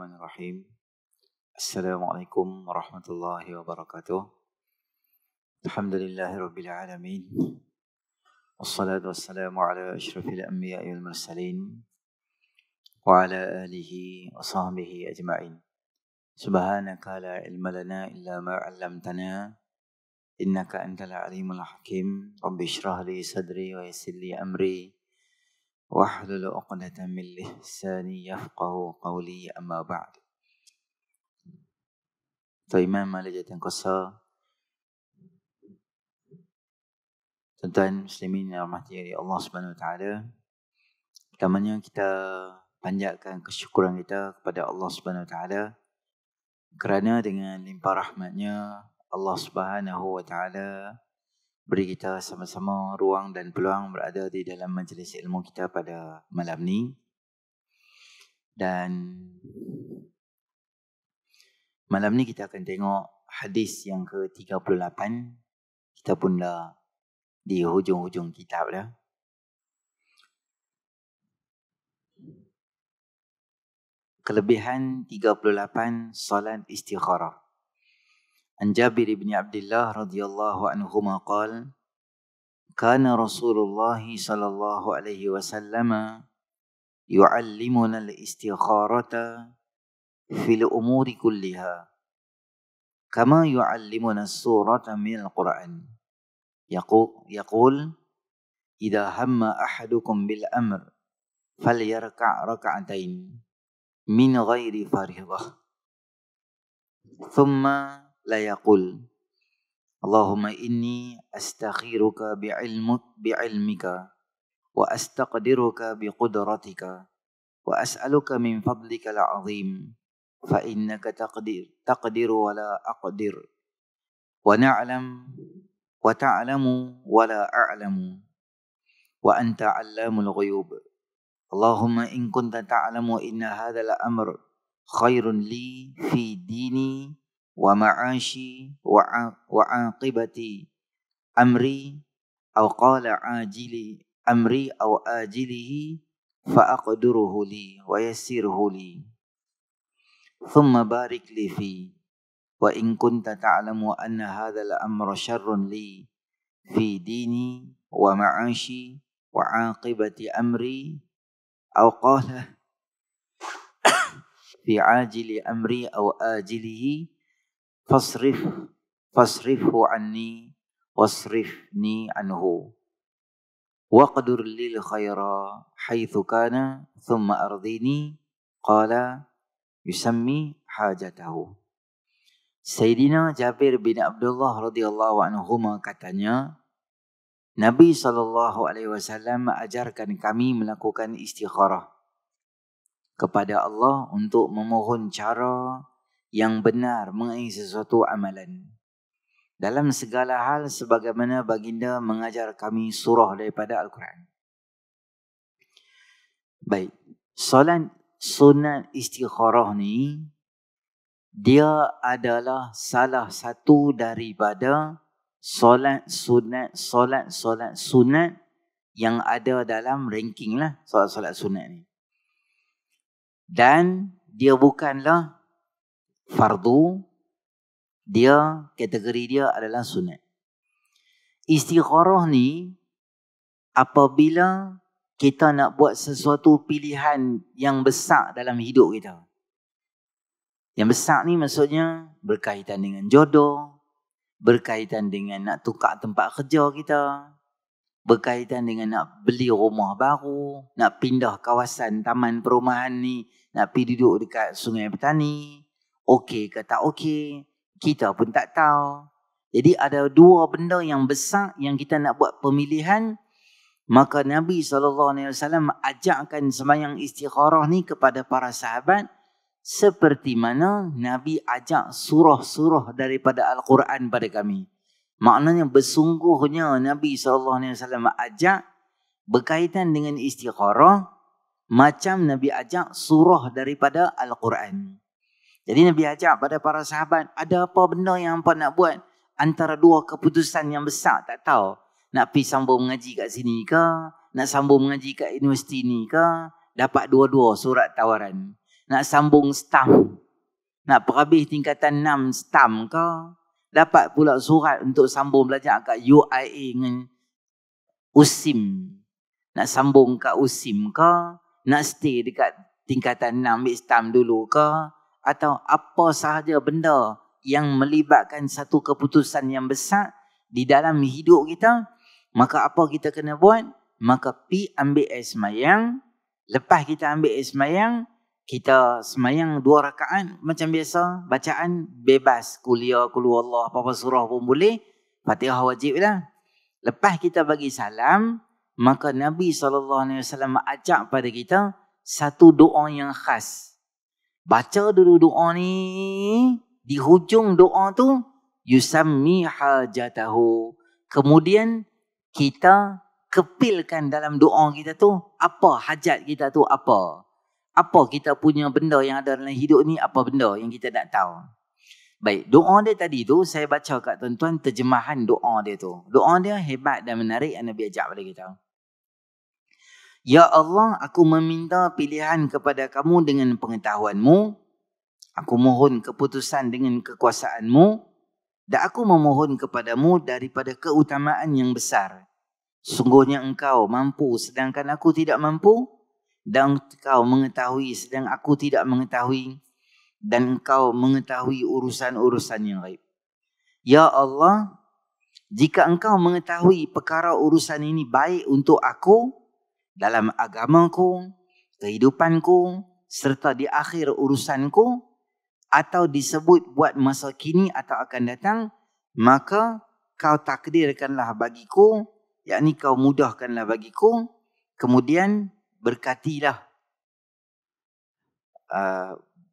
Bismillahirrahmanirrahim. Assalamualaikum warahmatullahi wabarakatuh. Alhamdulillahirabbil alamin. Wassalatu wassalamu ala asyrafil anbiya'i wal mursalin wa ala alihi wa sahbihi ajma'in. Subhanaka la ilma lana illa ma 'allamtana innaka antal alimul hakim. Rabbi shrah li sadri wa yassir li amri wahlul 'uqdatam min lisani yafqahu qawli, amma ba'd. Tuan-tuan malaikat yang kuasa, tuan-tuan muslimin yang rahmati oleh Allah Subhanahu Wa Taala, pertamanya kita panjatkan kesyukuran kita kepada Allah Subhanahu Wa Taala kerana dengan limpah rahmatnya Allah Subhanahu Wa Taala beri kita sama-sama ruang dan peluang berada di dalam majlis ilmu kita pada malam ni. Dan malam ni kita akan tengok hadis yang ke-38. Kita pun dah di hujung-hujung kitab dah. Kelebihan 38 salat istikharah. An Jabir bin Abdullah radhiyallahu anhuma qala kana Rasulullah sallallahu alaihi wasallam yu'allimuna al-istikharata fil umuri kulliha kama yu'allimuna as-surata min al-Qur'an. Yaqul idza hamma ahadukum bil amr falyarka' rak'atain min ghairi fariḍah thumma la yaqul Allahumma inni astakhiruka bi'ilmika wa astaqdiruka biqudratika wa as'aluka min fadlika al-'azim fa innaka taqdiru wa la aqdir wa na'lam wa ta'lamu wa la a'lamu wa anta 'allamul ghuyub. Allahumma in kunta ta'lamu inna hadha al-amr khairun li fi dini wa ma'ashi wa 'aqibati amri aw qala ajili amri aw ajilihi fa aqdiruhu li wa yassirhu li thumma barik li fi wa in kunta ta'lamu anna hadha al-amra sharrun li fi dini wa ma'ashi wa 'aqibati amri aw qala fi ajili amri aw ajilihi fasrifhu anni wasrifni anhu waqdur lil khaira haitsu kana thumma ardini. Qala yusammi hajatahu. Sayyidina Jabir bin Abdullah radhiyallahu anhuma katanya, Nabi SAW ajarkan kami melakukan istikharah kepada Allah untuk memohon cara yang benar mengenai sesuatu amalan. Dalam segala hal sebagaimana baginda mengajar kami surah daripada Al-Quran. Baik, solat sunat istikharah ni dia adalah salah satu daripada solat sunat yang ada dalam ranking lah solat sunat ni. Dan dia bukanlah fardu, dia kategori dia adalah sunat. Istikharah ni apabila kita nak buat sesuatu pilihan yang besar dalam hidup kita. Yang besar ni maksudnya berkaitan dengan jodoh, berkaitan dengan nak tukar tempat kerja kita, berkaitan dengan nak beli rumah baru, nak pindah kawasan taman perumahan ni, nak pergi duduk dekat Sungai Petani. Okey ke tak okey, kita pun tak tahu. Jadi ada dua benda yang besar yang kita nak buat pemilihan. Maka Nabi SAW ajarkan sembahyang istikharah ni kepada para sahabat seperti mana Nabi ajak surah-surah daripada Al-Quran pada kami. Maknanya bersungguhnya Nabi SAW ajak berkaitan dengan istikharah macam Nabi ajak surah daripada Al-Quran. Jadi Nabi ajak pada para sahabat, ada apa benda yang hampa nak buat antara dua keputusan yang besar, tak tahu. Nak pergi sambung mengaji kat sini ke, nak sambung mengaji kat universiti ni ke, dapat dua-dua surat tawaran. nak sambung stam, nak perhabis tingkatan 6 stam ke, dapat pula surat untuk sambung belajar kat UIA dengan USIM, nak sambung kat USIM ke, nak stay dekat tingkatan 6 ambil stam dulu ke, atau apa sahaja benda yang melibatkan satu keputusan yang besar di dalam hidup kita, maka apa kita kena buat? Maka pi ambil air semayang. Lepas kita ambil air semayang, kita semayang 2 rakaat macam biasa, bacaan bebas, kuliah, qul huwallah, apa-apa surah pun boleh, Fatihah wajib lah. Lepas kita bagi salam, maka Nabi SAW ajak pada kita satu doa yang khas. Baca dulu doa ni, di hujung doa tu yusammi hajatahu. Kemudian kita kepilkan dalam doa kita tu apa hajat kita tu, apa kita punya benda yang ada dalam hidup ni, apa benda yang kita nak tahu. Baik, doa dia tadi tu saya baca kat tuan-tuan terjemahan doa dia tu. Doa dia hebat dan menarik yang Nabi ajak pada kita. Ya Allah, aku meminta pilihan kepada kamu dengan pengetahuanmu. Aku mohon keputusan dengan kekuasaanmu. Dan aku memohon kepadamu daripada keutamaan yang besar. Sungguhnya engkau mampu sedangkan aku tidak mampu. Dan engkau mengetahui sedang aku tidak mengetahui. Dan engkau mengetahui urusan-urusan yang gaib. Ya Allah, jika engkau mengetahui perkara urusan ini baik untuk aku, dalam agamaku, kehidupanku, serta di akhir urusanku, atau disebut buat masa kini atau akan datang, maka kau takdirkanlah bagiku, yakni kau mudahkanlah bagiku, kemudian berkatilah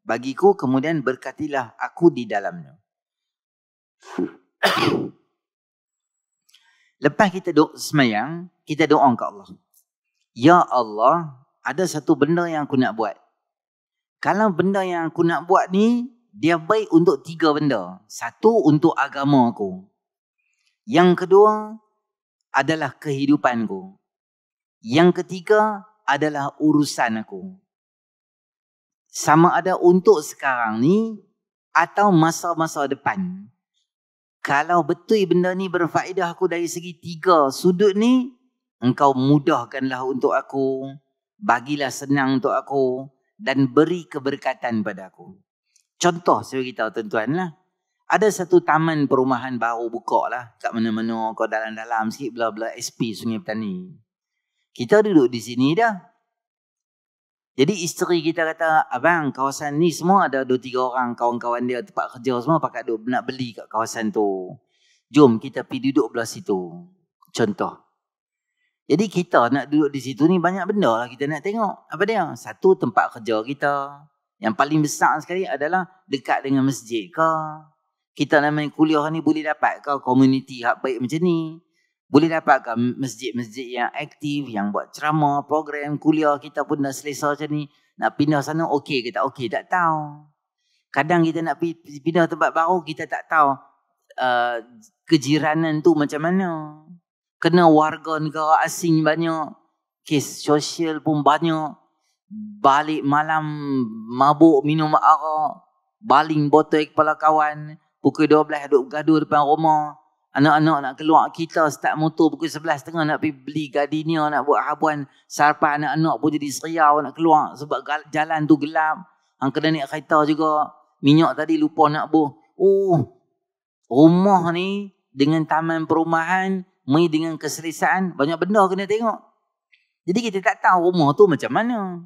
bagiku, kemudian berkatilah aku di dalamnya. Lepas kita semayang, kita doa ke Allah. Ya Allah, ada satu benda yang aku nak buat. Kalau benda yang aku nak buat ni, dia baik untuk 3 benda. Satu, untuk agama aku. Yang kedua, adalah kehidupanku. Yang ketiga, adalah urusan aku. Sama ada untuk sekarang ni, atau masa-masa depan. Kalau betul benda ni berfaedah aku dari segi 3 sudut ni, engkau mudahkanlah untuk aku, bagilah senang untuk aku, dan beri keberkatan pada aku. Contoh saya beritahu tuan-tuan lah. Ada satu taman perumahan baru buka lah. Kat mana-mana, kau dalam-dalam sikit, bla-bla, SP Sungai Petani. Kita duduk di sini dah. Jadi isteri kita kata, abang, kawasan ni semua ada 2-3 orang, kawan-kawan dia tempat kerja semua pakat nak beli kat kawasan tu. Jom kita pergi duduk belah situ. Contoh. Jadi kita nak duduk di situ ni banyak benda lah kita nak tengok. Apa dia? Satu, tempat kerja kita. Yang paling besar sekali adalah dekat dengan masjid ke. Kita namanya kuliah ni boleh dapat ke komuniti hak baik macam ni. Boleh dapat ke masjid-masjid yang aktif, yang buat ceramah, program, kuliah kita pun dah selesa macam ni. Nak pindah sana okey ke tak okey, tak tahu. Kadang kita nak pindah tempat baru, kita tak tahu kejiranan tu macam mana. Kena warga negara asing banyak. Kes sosial pun banyak. Balik malam mabuk minum arak. Baling botol kepala kawan. Pukul 12 duduk gaduh depan rumah. Anak-anak nak keluar, kita start motor pukul 11.30 nak pergi beli gardenia, nak buat habuan. Sampai anak-anak pun jadi seriau nak keluar sebab jalan tu gelap. Hang kena naik kereta juga. Minyak tadi lupa nak buh. Rumah ni dengan taman perumahan, dengan keselesaan, banyak benda kena tengok. Jadi kita tak tahu rumah tu macam mana.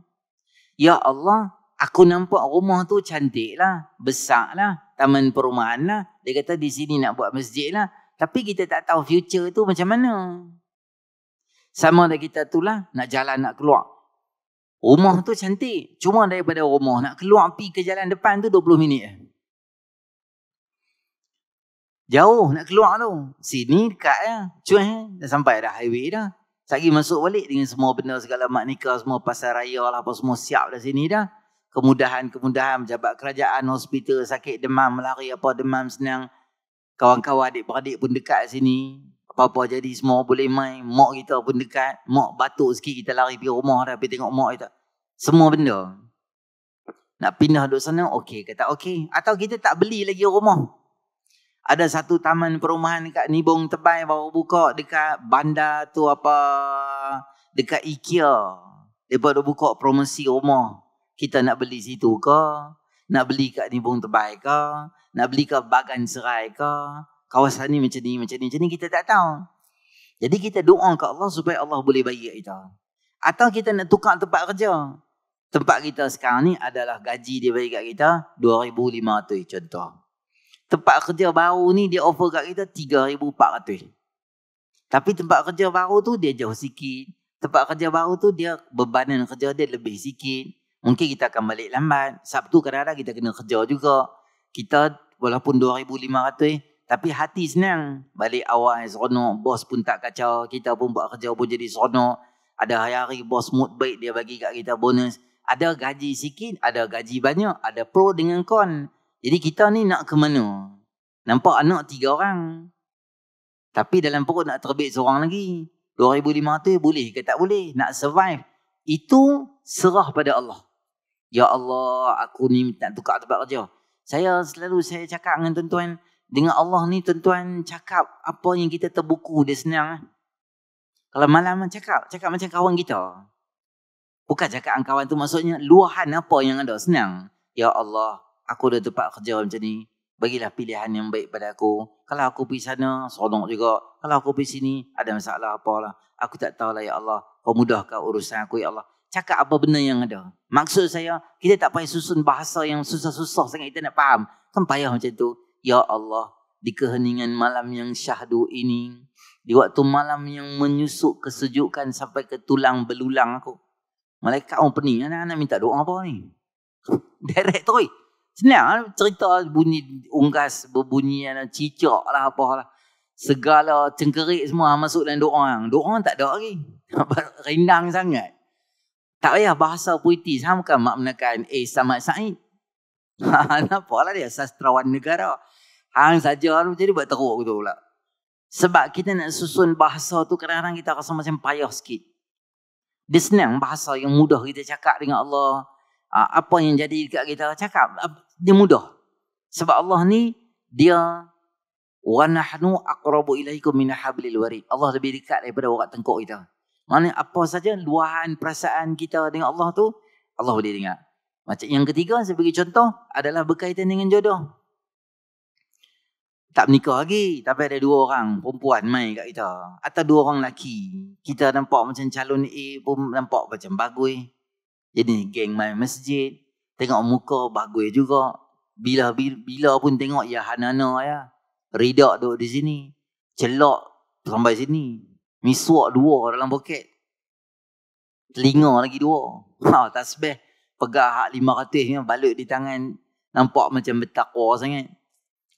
Ya Allah, aku nampak rumah tu cantik lah, besar lah, taman perumahan lah. Dia kata di sini nak buat masjid lah. Tapi kita tak tahu future tu macam mana. Sama ada kita tu lah, nak jalan nak keluar. Rumah tu cantik. Cuma daripada rumah nak keluar pergi ke jalan depan tu 20 minit. Jauh nak keluar tu. Sini dekat ya. Cuy, dah sampai dah highway dah. Sagi masuk balik dengan semua benda segala mak nikah, semua pasar raya lah apa semua siap dah sini dah. Kemudahan-kemudahan pejabat kerajaan, hospital, sakit demam, lari apa demam senang. Kawan-kawan adik-beradik pun dekat sini. Apa-apa jadi semua boleh main. Mak kita pun dekat. Mak batuk sikit kita lari pergi rumah dah pergi tengok mak kita. Semua benda. Nak pindah duduk sana, okey kata okey. Atau kita tak beli lagi rumah. Ada satu taman perumahan dekat Nibong Tebai baru buka dekat bandar tu apa, dekat IKEA. Mereka dah buka promosi rumah. Kita nak beli situ ke? Nak beli kat Nibong Tebai ke? Nak beli kat Bagan Serai ke? Kawasan ni macam ni kita tak tahu. Jadi kita doa ke Allah supaya Allah boleh bagi kita. Atau kita nak tukar tempat kerja. Tempat kita sekarang ni adalah gaji dia bagi kat kita 2,500 contoh. Tempat kerja baru ni dia offer kat kita 3,400. Tapi tempat kerja baru tu dia jauh sikit. Tempat kerja baru tu dia bebanan kerja dia lebih sikit. Mungkin kita akan balik lambat. Sabtu kadang-kadang kita kena kerja juga. Kita walaupun 2,500 tapi hati senang. Balik awal seronok, bos pun tak kacau, kita pun buat kerja pun jadi seronok. Ada hari-hari bos mood baik dia bagi kat kita bonus. Ada gaji sikit, ada gaji banyak, ada pro dengan con. Jadi kita ni nak ke mana? Nampak anak 3 orang. Tapi dalam perut nak terbit seorang lagi. 2,500 boleh ke tak boleh? Nak survive. Itu serah pada Allah. Ya Allah, aku ni nak tukar tempat kerja. Saya cakap dengan tuan-tuan, dengan Allah ni tuan-tuan cakap apa yang kita terbuku dia senang. Kalau malam cakap macam kawan kita. Bukan cakap dengan kawan tu maksudnya luahan apa yang ada senang. Ya Allah, aku dah tempat kerja macam ni. Bagilah pilihan yang baik pada aku. Kalau aku pergi sana, seronok juga. Kalau aku pergi sini, ada masalah apalah. Aku tak tahulah ya Allah. Kau mudahkan urusan aku ya Allah. Cakap apa benda yang ada. Maksud saya, kita tak payah susun bahasa yang susah-susah sangat kita nak faham. Kan payah macam tu. Ya Allah, di keheningan malam yang syahdu ini, di waktu malam yang menyusuk kesejukan sampai ke tulang belulang aku. Malaikat orang pening, anak-anak minta doa apa ni? Direct tu. Senang cerita bunyi unggas, berbunyi cicak lah apalah. Segala cengkerik semua masuk dalam doa. Doa tak ada lagi. Rindang sangat. Tak payah bahasa puitis. Bukan mak menekan Samad Said. Nampaklah dia sastrawan negara. Hang saja jadi buat teruk gitu pula. Sebab kita nak susun bahasa tu kadang-kadang kita rasa macam payah sikit. Dia senang bahasa yang mudah kita cakap dengan Allah. Apa yang jadi dekat kita cakap, dia mudah. Sebab Allah ni, dia wa nahnu aqrabu ilaikum min hablil warid. Allah lebih dekat daripada urat tengkuk kita. Maksudnya apa saja luahan perasaan kita dengan Allah tu, Allah boleh dengar. Macam yang ketiga, saya bagi contoh, adalah berkaitan dengan jodoh. Tak menikah lagi, tapi ada 2 orang perempuan main kat kita. Atau 2 orang lelaki. Kita nampak macam calon A pun nampak macam bagus. Jadi geng main masjid. Tengok muka bagus juga. Bila pun tengok ya Hanana ya. Rida duduk di sini. Celak sampai sini. Miswak 2 dalam poket. Telinga lagi 2. Tasbih. Pegang hak 500 ni balik di tangan. Nampak macam bertakwa sangat.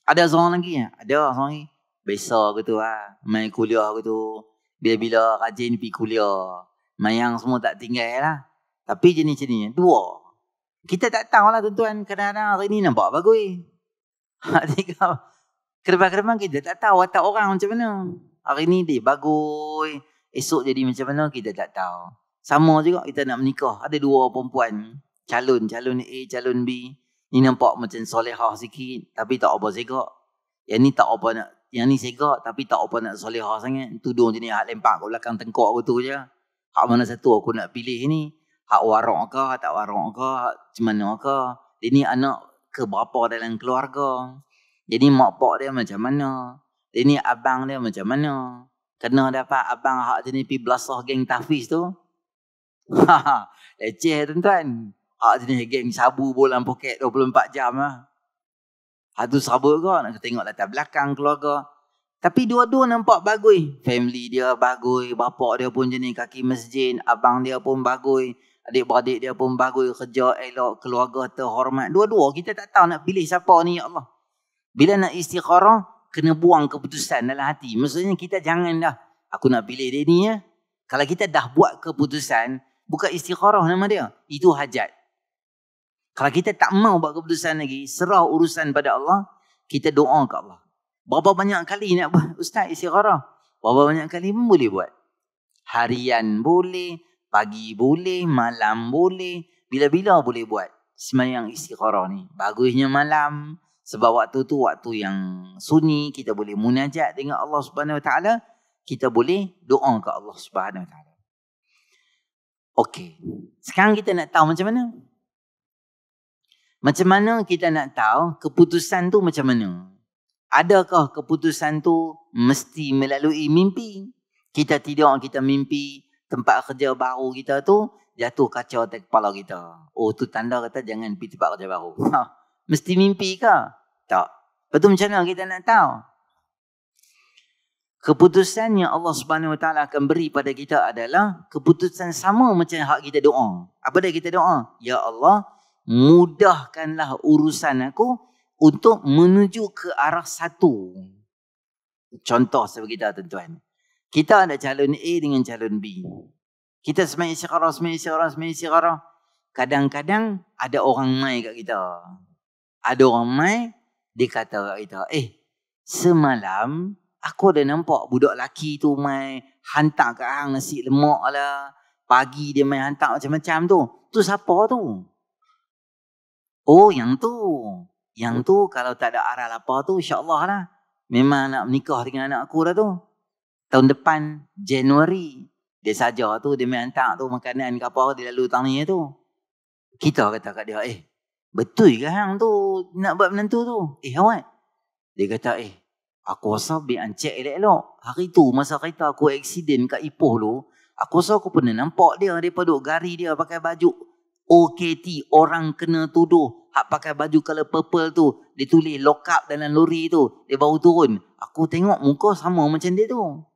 Ada seorang lagi ya? Ada seorang lagi. Biasa gitu lah. Main kuliah gitu. Bila-bila rajin pergi kuliah. Mayang semua tak tinggal lah. Tapi jenis macam ni. 2. Kita tak tahu lah tuan-tuan. Kadang-kadang hari ni nampak bagus. Kedepan-kedepan kita tak tahu watak orang macam mana. Hari ni dia bagus. Esok jadi macam mana kita tak tahu. Sama juga kita nak menikah. Ada 2 perempuan. Calon A, calon B. Ni nampak macam solehah sikit. Tapi tak apa segak. Yang ni tak apa nak. Yang ni segak. Tapi tak apa nak solehah sangat. Tudung jenis hak lempak kat belakang tengkok aku tu je. Hak mana satu aku nak pilih ni. Hak warak ke, tak warak ke, macam mana ke. Dia ni anak ke berapa dalam keluarga. Dia ni mak pak dia macam mana. Dia ni abang dia macam mana. Kena dapat abang hak jenis pergi belasah geng Tafiz tu. Leceh tuan-tuan. Hak jenis geng sabu bola poket 24 jam lah. Hak tu sabu ke, nak tengok latar belakang keluarga. Tapi 2-2 nampak bagus. Family dia bagus. Bapak dia pun jenis kaki masjid. Abang dia pun bagus. Adik-beradik dia pun bagus. Kerja elok. Keluarga terhormat. 2-2 kita tak tahu nak pilih siapa ni ya Allah. Bila nak istikharah, kena buang keputusan dalam hati. Maksudnya kita jangan dah. Aku nak pilih dia ni ya. Kalau kita dah buat keputusan, bukan istikharah nama dia. Itu hajat. Kalau kita tak mau buat keputusan lagi, serah urusan pada Allah, kita doa ke Allah. Berapa banyak kali nak buat Ustaz istikharah? Berapa banyak kali pun boleh buat. Harian boleh, pagi boleh, malam boleh, bila-bila boleh buat. sembahyang istikharah ni. Bagusnya malam. Sebab waktu tu waktu yang sunyi. Kita boleh munajat dengan Allah Subhanahu Wa Taala. Kita boleh doa ke Allah Subhanahu Wa Taala. Okey. Sekarang kita nak tahu macam mana? Macam mana kita nak tahu keputusan tu macam mana? Adakah keputusan tu mesti melalui mimpi? Kita tidur, kita mimpi tempat kerja baru kita tu jatuh kaca atas kepala kita. Oh, tu tanda kata jangan pergi tempat kerja baru. Mesti mimpi ke? Tak. Lepas tu macam mana kita nak tahu? Keputusan yang Allah Subhanahu Wa Taala akan beri pada kita adalah keputusan sama macam hak kita doa. Apa dia kita doa? Ya Allah, mudahkanlah urusan aku untuk menuju ke arah satu. Contoh sebagai kita tuan-tuan. Kita ada calon A dengan calon B. Kita semai istikharah. Kadang-kadang ada orang mai kat kita. Ada orang mai, dia kata kat kita, semalam aku ada nampak budak lelaki tu mai hantar kat hang nasi lemak lah. Pagi dia mai hantar macam-macam tu. Tu siapa tu? Oh, yang tu. Yang tu kalau tak ada arah lapar tu, insyaAllah lah. Memang nak menikah dengan anak aku dah tu. Tahun depan, Januari. Dia saja tu, dia main hantar tu makanan ke apa, dia lalu tanya tu. Kita kata kat dia, betul ke hang tu nak buat menantu tu? Awak? Dia kata, aku rasa biar cek elok-elok. Hari tu masa kereta aku aksiden kat Ipoh tu, aku rasa aku pernah nampak dia daripada gari dia pakai baju OKT, orang kena tuduh. Hak pakai baju color purple tu, dia tulis lock up dalam lori tu, dia baru turun. Aku tengok muka sama macam dia tu.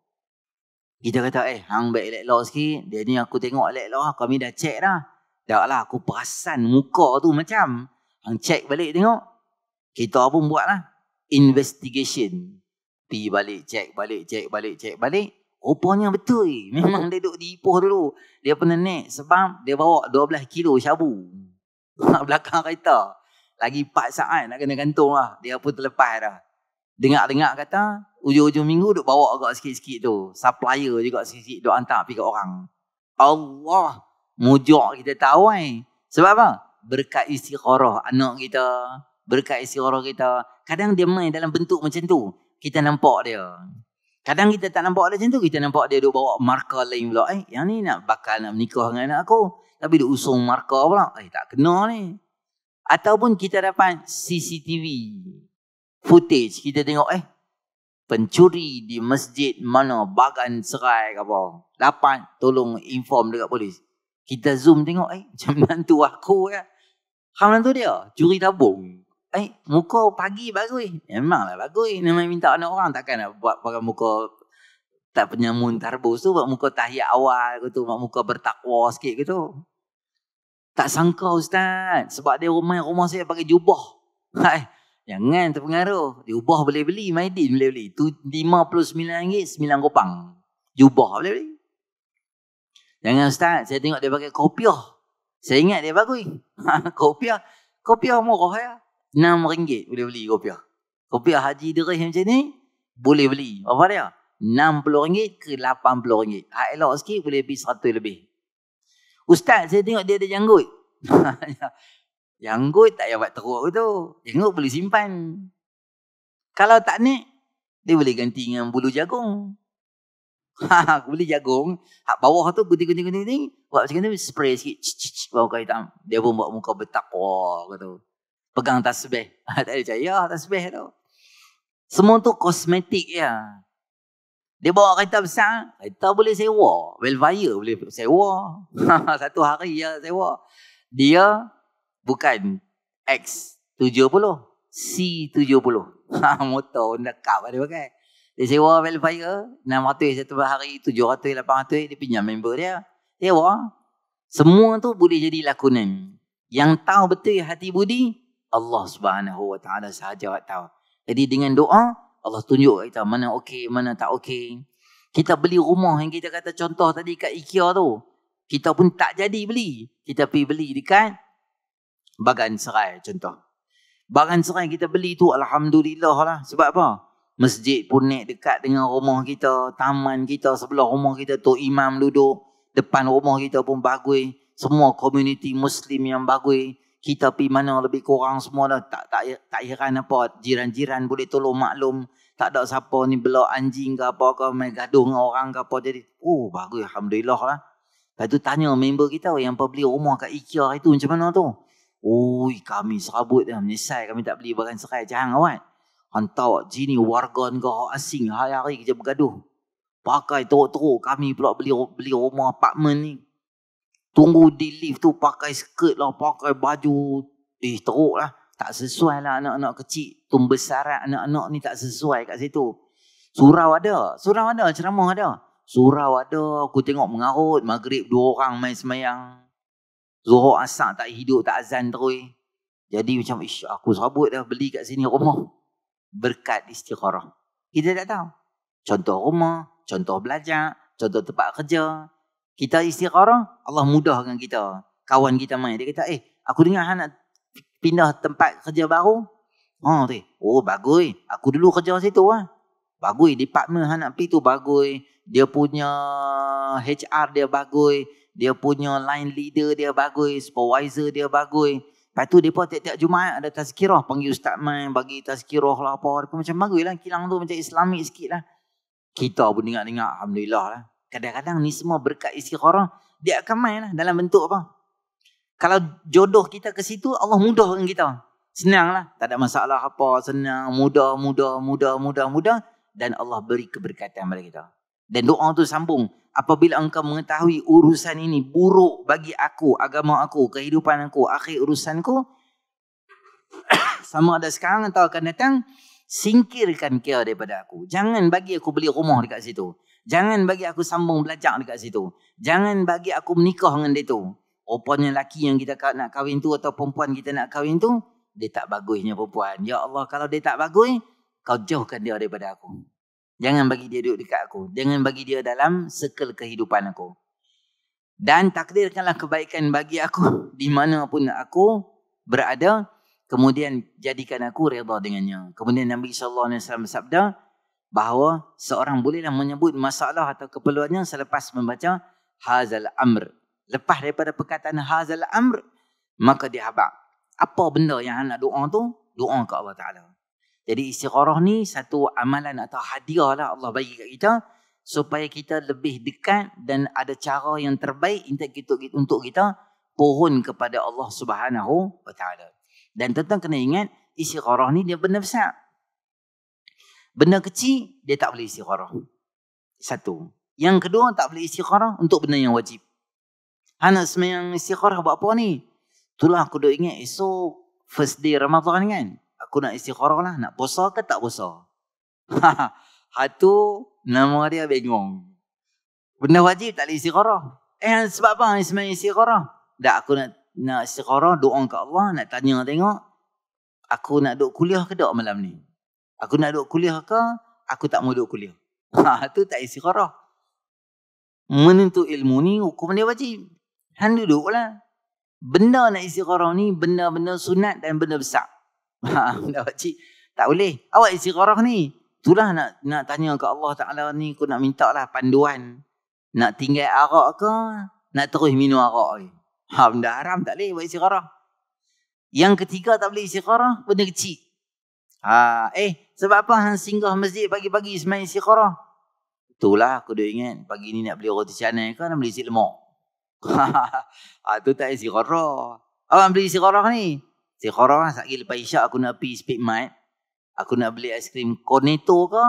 Kita kata, hang baik elok-elok sikit. Dia ni aku tengok elok-elok, kami dah cek dah. Dah lah, aku perasan muka tu macam. Hang cek balik tengok. Kita pun buat lah investigation. Pergi balik, cek balik. Rupanya betul. Memang dia duduk di Ipoh dulu. Dia pernah naik sebab dia bawa 12 kilo syabu. Belakang kereta. Lagi 4 saat nak kena gantung lah. Dia pun terlepas dah. Dengar-dengar kata, ujung-ujung minggu duk bawa agak sikit-sikit tu. Supplier juga sikit-sikit duk hantar pergi kat orang. Allah mujur kita tahu Sebab apa? Berkat istikharah anak kita. Berkat istikharah kita. Kadang dia main dalam bentuk macam tu. Kita nampak dia. Kadang kita tak nampak dia macam tu. Kita nampak dia duk bawa markah lain pula. Yang ni nak bakal nak menikah dengan anak aku. Tapi duk usung markah pula. Tak kena ni. Ataupun kita dapat CCTV footage. Kita tengok pencuri di masjid mana Bagan Serai ke apa. Dapat tolong inform dekat polis. Kita zoom tengok macam menantu aku ya. Hang menantu dia curi tabung. Muka pagi bagus. Memanglah bagus. Namanya minta anak orang takkan nak buat pakai muka tak penyamun tarbus tu. Buat muka tahiyat awal gitu. Buat muka bertakwa sikit gitu. Tak sangka Ustaz. Sebab dia rumah saya pakai jubah. Jangan terpengaruh. Dia ubah boleh beli. Maidin boleh beli. Tu RM59 9 kopang. Jubah boleh beli. Jangan Ustaz. Saya tengok dia pakai kopiah. Saya ingat dia bagus. Kopiah murah ya. RM6 boleh beli kopiah. Kopiah Haji Derih macam ni boleh beli. Berapa dia? RM60 ke RM80. Hak elok sikit boleh beli RM100 lebih. Ustaz, saya tengok dia ada janggut. Janggut tak payah buat teruk tu. Janggut boleh simpan. Kalau tak ni, dia boleh ganti dengan bulu jagung. Beli jagung. Hak bawah tu gunting. Buat macam tu, spray sikit. Bawah kain hitam. Dia pun buat muka bertakwa gitu. Pegang tasbih. Tak ada cahaya tasbih tu. Semua tu kosmetik ya. Dia bawa kereta besar. Kereta boleh sewa. Welfare boleh sewa. Satu hari ya sewa. Dia bukan X70. C70. Motor Honda Cup dia pakai. Dia sewa welfare. 600 satu hari. 700, 800. Dia pinjam member dia. Sewa. Semua tu boleh jadi lakonan. Yang tahu betul hati budi, Allah Subhanahu Wa Taala sahaja tahu. Jadi dengan doa, Allah tunjuk kita mana okey, mana tak okey. Kita beli rumah yang kita kata contoh tadi kat IKEA tu. Kita pun tak jadi beli. Kita pergi beli dekat Bagan Serai contoh. Bagan Serai kita beli tu alhamdulillah lah. Sebab apa? Masjid pun dekat dengan rumah kita. Taman kita sebelah rumah kita tu imam duduk. Depan rumah kita pun bagus. Semua komuniti Muslim yang bagus. Kita pergi mana lebih kurang semua dah. Tak heran apa. Jiran-jiran boleh tolong maklum. Tak ada siapa ni belak anjing ke apa ke. Main gaduh dengan orang ke apa. Jadi, bagus. Alhamdulillah lah. Lepas tu tanya member kita yang beli rumah kat IKEA itu macam mana tu. Kami serabut dah. Menyesal kami tak beli barang serai. Jangan awak. Hantar sini warga negara asing. Hari-hari kerja bergaduh. Pakai teruk-teruk. Kami pula beli rumah apartmen ni. Tunggu di lift tu pakai skirt lah. Pakai baju. Teruk lah. Tak sesuai lah anak-anak kecil. Pembesaran anak-anak ni tak sesuai kat situ. Surau ada. Ceramah ada. Surau ada, aku tengok mengarut, maghrib 2 orang main semayang. Zuhur asar tak hidup, tak azan terus. Jadi macam, aku serabut dah beli kat sini rumah. Berkat istikharah. Kita tak tahu. Contoh rumah, contoh belajar, contoh tempat kerja. Kita istikharah, Allah mudahkan kita. Kawan kita main, dia kata, aku dengar nak pindah tempat kerja baru. Bagus. Aku dulu kerja situ lah. Bagus, department nak pergi tu bagus. Dia punya HR dia bagus. Dia punya line leader dia bagus. Supervisor dia bagus. Lepas tu mereka tiap-tiap Jumaat ada tazkirah. Panggil Ustaz Main, bagi tazkirah lah apa. Macam bagus lah. Kilang tu macam Islamik sikit lah. Kita pun dengar-dengar. Alhamdulillah lah. Kadang-kadang ni semua berkat istikharah. Dia akan main lah dalam bentuk apa. Kalau jodoh kita ke situ, Allah mudahkan kita. Senang lah. Tak ada masalah apa. Senang, mudah. Dan Allah beri keberkatan pada kita. Dan doa tu sambung. Apabila engkau mengetahui urusan ini buruk bagi aku, agama aku, kehidupan aku, akhir urusanku, sama ada sekarang atau akan datang, singkirkan kira daripada aku. Jangan bagi aku beli rumah dekat situ. Jangan bagi aku sambung belajar dekat situ. Jangan bagi aku menikah dengan dia tu. Rupanya lelaki yang kita nak kahwin tu atau perempuan kita nak kahwin tu, dia tak bagusnya perempuan. Ya Allah, kalau dia tak bagus, kau jauhkan dia daripada aku. Jangan bagi dia duduk dekat aku. Jangan bagi dia dalam circle kehidupan aku. Dan takdirkanlah kebaikan bagi aku di mana pun aku berada. Kemudian jadikan aku redha dengannya. Kemudian Nabi SAW bersabda bahawa seorang bolehlah menyebut masalah atau keperluannya selepas membaca hazal amr. Lepas daripada perkataan hazal amr, maka dia habaq. Apa benda yang nak doa tu? Doa ke Allah Ta'ala. Jadi istikharah ni satu amalan atau hadiah lah Allah bagi kat kita supaya kita lebih dekat dan ada cara yang terbaik untuk kita pohon kepada Allah Subhanahu wa Ta'ala. Dan tuan-tuan kena ingat istikharah ni dia benda besar. Benda kecil dia tak boleh istikharah. Satu. Yang kedua tak boleh istikharah untuk benda yang wajib. Nak semayang istikharah buat apa ni? Itulah aku dah ingat esok first day Ramadan kan. Aku nak istikharah lah. Nak puasa ke tak puasa? Hatu nama dia bingung. Benda wajib tak boleh istikharah. Sebab apa semayang istikharah? Tak, aku nak istikharah, doa ke Allah, nak tanya tengok. Aku nak duduk kuliah ke tak malam ni? Aku nak duduk kuliah ke? Aku tak mau duduk kuliah. Itu tak istikharah. Menuntut ilmu ni hukum dia wajib. Duduklah. Benda nak istikharah ni benda-benda sunat dan benda besar. Benda wajib tak boleh. Awak istikharah ni, itulah nak tanya ke Allah Ta'ala ni, aku nak minta lah panduan. Nak tinggal arak ke, nak terus minum arak ni. Benda haram tak boleh buat istikharah. Yang ketiga tak boleh istikharah, benda kecil. Sebab apa hang singgah masjid pagi-pagi semai istikharah? Itulah aku dah ingat pagi ni nak beli roti canai ke nak beli nasi lemak. Itu tak istikharah. Awak beli istikharah ni. Istikharah sekali lepas isyak aku nak pergi Speed Mart. Aku nak beli aiskrim Cornetto ke?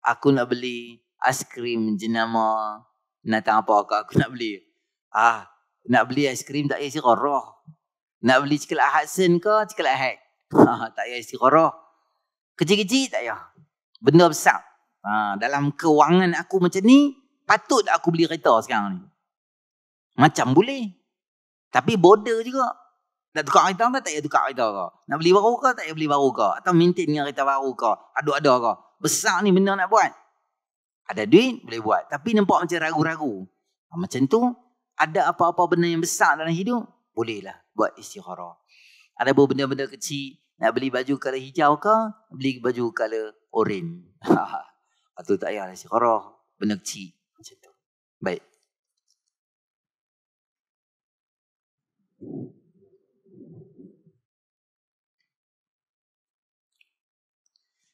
Aku nak beli aiskrim jenama binatang apa ke aku nak beli? Nak beli aiskrim tak payah istikharah. Nak beli cikelat Hudson ke cikelat Hack? Tak payah istikharah. Kecil-kecil tak payah. Benda besar. Dalam kewangan aku macam ni, patut aku beli kereta sekarang ni. Macam boleh. Tapi border juga. Nak tukar kereta ke tak payah tukar kereta ke? Nak beli baru ke tak payah beli baru ke? Atau maintain dengan kereta baru ke? Ada ke? Besar ni benda nak buat. Ada duit boleh buat. Tapi nampak macam ragu-ragu. Macam tu, ada apa-apa benda yang besar dalam hidup, bolehlah buat istikharah. Ada benda-benda kecil, nak beli baju color hijau ke, beli baju color oren. Itu tak payah istikharah. Benda kecil. Macam tu. Baik.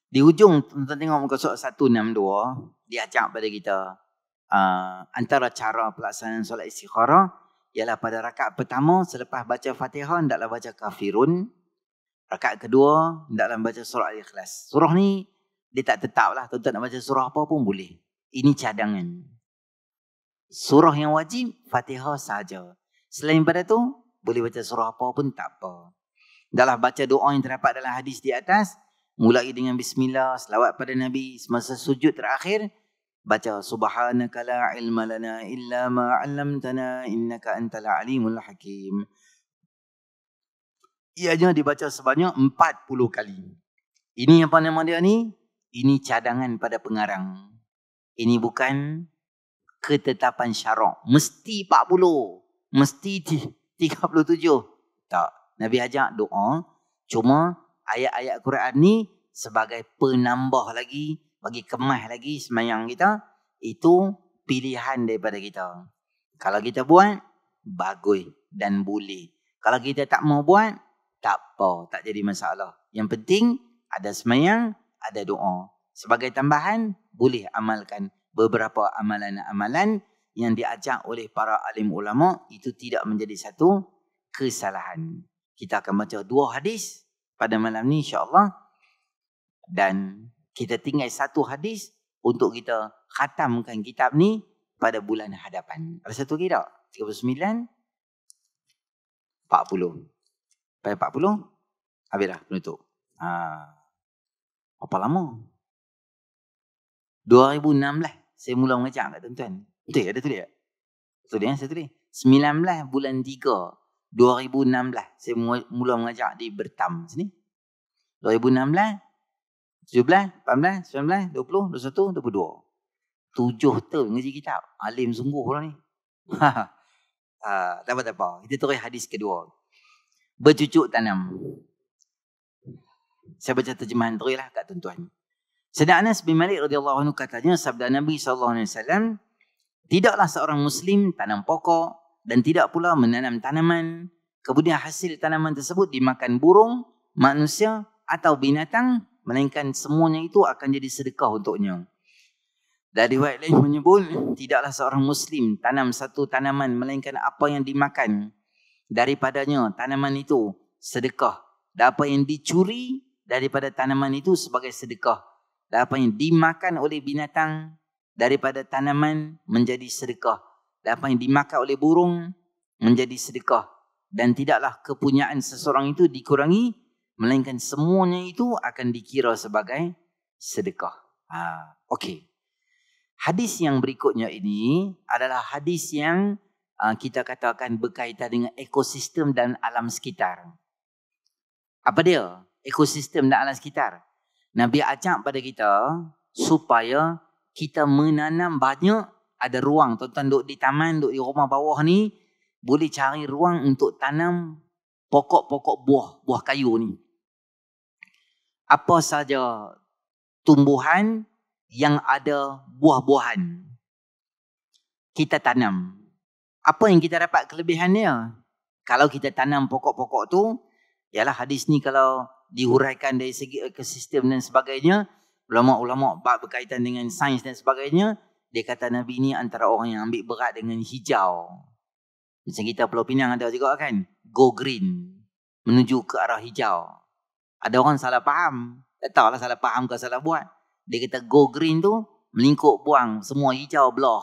Di hujung, tuan-tuan tengok muka surat 162, dia ajak pada kita antara cara pelaksanaan solat istikharah ialah pada rakaat pertama selepas baca Fatihah hendaklah baca Kafirun. Rakaat kedua hendaklah baca surah Al-Ikhlas. Surah ni dia tak tetap lah, tuan-tuan nak baca surah apa pun boleh. Ini cadangan. Surah yang wajib Fatihah sahaja. Selain pada tu boleh baca surah apa pun tak apa. Hendaklah baca doa yang terdapat dalam hadis di atas, mulai dengan bismillah, selawat pada Nabi. Semasa sujud terakhir baca subhanaka la ilma lana illa ma 'allamtana innaka antal alimul hakim. Ianya dibaca sebanyak 40 kali. Ini apa nama dia ni? Ini cadangan pada pengarang. Ini bukan ketetapan syarak. Mesti 40. Mesti 37. Tak. Nabi ajak doa. Cuma ayat-ayat Quran ni sebagai penambah lagi, bagi kemas lagi sembahyang kita, itu pilihan daripada kita. Kalau kita buat, bagus dan boleh. Kalau kita tak mau buat, tak apa, tak jadi masalah. Yang penting ada sembahyang, ada doa. Sebagai tambahan, boleh amalkan beberapa amalan-amalan yang diajak oleh para alim ulama, itu tidak menjadi satu kesalahan. Kita akan baca 2 hadis pada malam ni insya-Allah, dan kita tinggal 1 hadis untuk kita khatamkan kitab ni pada bulan hadapan. Ada satu lagi tak? 39 40. Pada 40 habis dah penutup. Apa lama? 2016 saya mula mengajar kat tuan-tuan. Betul ada tulis tak? Betul dia, saya tulis. 19 bulan 3 2016 saya mula mengajar di Bertam sini. 2016 17, 18, 19, 20, 21, 22. 7 tahun ngaji kitab. Alim sungguh lah ni. Tak apa. Kita terus hadis kedua. Bercucuk tanam. Saya baca terjemahan terus lah kat tuan-tuan. Sayyidina Anas bin Malik radhiyallahu anhu katanya, sabda Nabi SAW, tidaklah seorang Muslim tanam pokok dan tidak pula menanam tanaman, kemudian hasil tanaman tersebut dimakan burung, manusia atau binatang, melainkan semuanya itu akan jadi sedekah untuknya. Dari riwayat lain menyebut, tidaklah seorang Muslim tanam satu tanaman melainkan apa yang dimakan daripadanya tanaman itu sedekah, dan apa yang dicuri daripada tanaman itu sebagai sedekah, dan apa yang dimakan oleh binatang daripada tanaman menjadi sedekah, dan apa yang dimakan oleh burung menjadi sedekah, dan tidaklah kepunyaan seseorang itu dikurangi, melainkan semuanya itu akan dikira sebagai sedekah. Okey. Hadis yang berikutnya ini adalah hadis yang kita katakan berkaitan dengan ekosistem dan alam sekitar. Apa dia? Ekosistem dan alam sekitar. Nabi ajak pada kita supaya kita menanam banyak, ada ruang. Tuan-tuan duduk di taman, duduk di rumah bawah ni, boleh cari ruang untuk tanam pokok-pokok buah kayu ni. Apa saja tumbuhan yang ada buah-buahan, kita tanam. Apa yang kita dapat kelebihannya? Kalau kita tanam pokok-pokok tu, ialah hadis ni kalau dihuraikan dari segi ekosistem dan sebagainya, ulama-ulama berkaitan dengan sains dan sebagainya, dia kata Nabi ni antara orang yang ambil berat dengan hijau. Macam kita Pulau Pinang ada juga kan, go green, menuju ke arah hijau. Ada orang salah faham, tak tahulah salah faham ke salah buat. Dia kata go green tu melingkup buang semua hijau belah.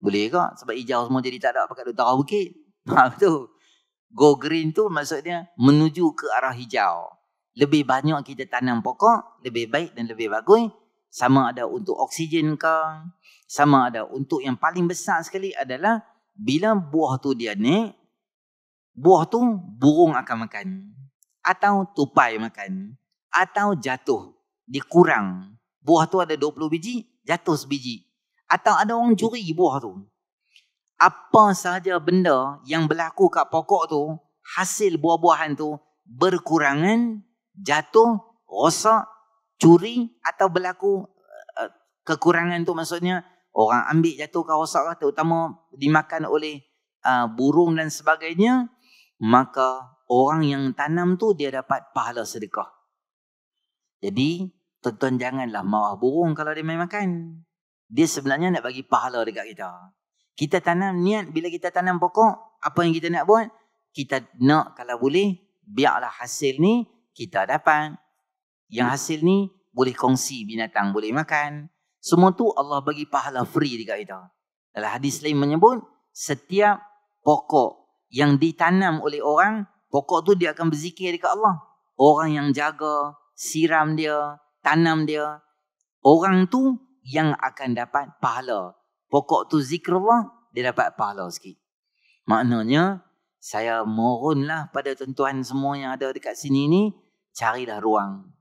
Boleh ke? Sebab hijau semua jadi tak ada pakai utara bukit. Betul. Go green tu maksudnya menuju ke arah hijau. Lebih banyak kita tanam pokok, lebih baik dan lebih bagus. Sama ada untuk oksigen ke, sama ada untuk yang paling besar sekali adalah bila buah tu dia naik, buah tu burung akan makan, atau tupai makan, atau jatuh. Dia kurang. Buah tu ada 20 biji, jatuh sebiji. Atau ada orang curi buah tu. Apa sahaja benda yang berlaku kat pokok tu, hasil buah-buahan tu berkurangan, jatuh, rosak, curi, atau berlaku kekurangan tu maksudnya orang ambil jatuh ke rosak, terutama dimakan oleh burung dan sebagainya, maka orang yang tanam tu dia dapat pahala sedekah. Jadi, tuan-tuan janganlah marah burung kalau dia main makan. Dia sebenarnya nak bagi pahala dekat kita. Kita tanam niat, bila kita tanam pokok, apa yang kita nak buat? Kita nak kalau boleh, biarlah hasil ni kita dapat. Yang hasil ni boleh kongsi, binatang boleh makan. Semua tu Allah bagi pahala free dekat kita. Dalam hadis lain menyebut, setiap pokok yang ditanam oleh orang, pokok tu dia akan berzikir dekat Allah. Orang yang jaga, siram dia, tanam dia, orang tu yang akan dapat pahala. Pokok tu zikrullah, dia dapat pahala sikit. Maknanya, saya mohonlah pada tuan-tuan semua yang ada dekat sini ni, carilah ruang.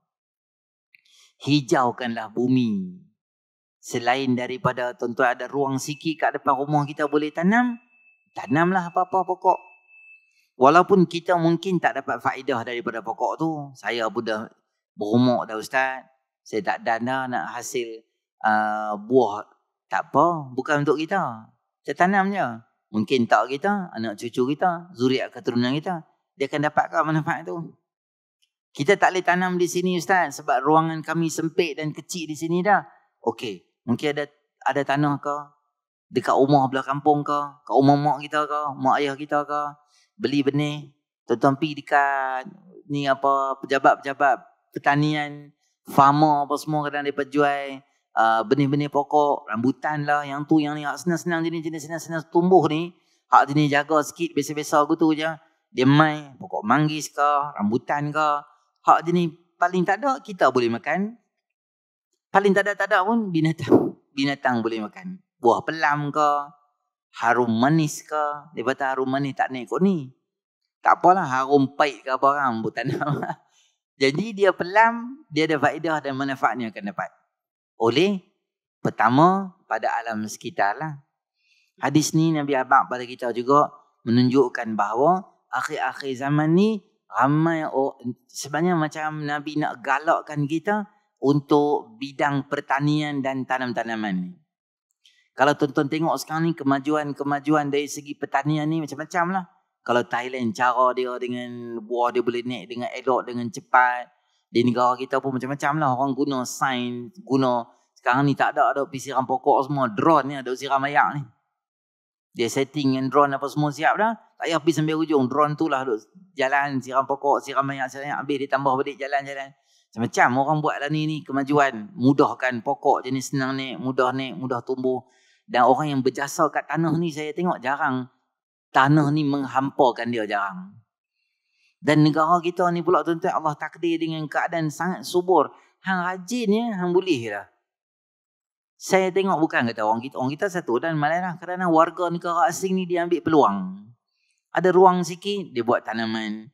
Hijaukanlah bumi. Selain daripada tuan-tuan ada ruang sikit kat depan rumah kita boleh tanam, tanamlah apa-apa pokok. Walaupun kita mungkin tak dapat faedah daripada pokok tu. Saya pun dah berumur dah Ustaz. Saya tak dana nak hasil buah. Tak apa, bukan untuk kita. Kita tanam je. Mungkin tak kita, anak cucu kita, zuriat keturunan kita, dia akan dapatkan manfaat tu. Kita tak boleh tanam di sini Ustaz sebab ruangan kami sempit dan kecil di sini dah. Okey, mungkin ada tanah ke dekat rumah belah kampung ke, kat rumah mak kita ke, mak ayah kita ke, beli benih. Tuan-tuan pergi dekat ni apa pejabat-pejabat pertanian, farmer apa semua kadang dia jual benih-benih pokok, rambutan lah, yang tu yang ni hak senang-senang jenis-jenis senang-senang tumbuh ni, hak jenis jaga sikit biasa-biasa gitu je. Dia mai pokok manggis ke, rambutan ke, hak jenis paling tak ada kita boleh makan. Paling tak ada pun binatang boleh makan. Buah pelam ke, harum manis ke. Dia kata harum manis tak naik kot ni. Tak apalah harum pahit ke apa orang pun tanam. Jadi dia pelam, dia ada faedah dan manfaatnya akan dapat. Oleh pertama pada alam sekitar lah. Hadis ni Nabi abang pada kita juga menunjukkan bahawa akhir-akhir zaman ni ramai sebenarnya macam Nabi nak galakkan kita untuk bidang pertanian dan tanam-tanaman ni. Kalau tuan-tuan tengok sekarang ni kemajuan dari segi pertanian ni macam-macam lah. Kalau Thailand cara dia dengan buah dia boleh naik dengan elok, dengan cepat. Di negara kita pun macam-macam lah. Orang guna sains, sekarang ni tak ada pergi siram pokok semua. Drone ni ada siram ayak ni. Dia setting dengan drone apa semua siap dah. Tak payah pergi sampai ujung. Drone tu lah duk jalan, siram pokok, siram ayak, habis dia tambah balik jalan-jalan. Macam-macam orang buat lah ni kemajuan. Mudahkan pokok jenis senang naik, mudah tumbuh. Dan orang yang berjasa kat tanah ni saya tengok jarang. Tanah ni menghampakan dia jarang. Dan negara kita ni pula tuan-tuan Allah takdir dengan keadaan sangat subur. Hang rajin ya, hang boleh lah. Saya tengok bukan kata orang kita satu dan malah kadang-kadang warga negara asing ni dia ambil peluang. Ada ruang sikit dia buat tanaman.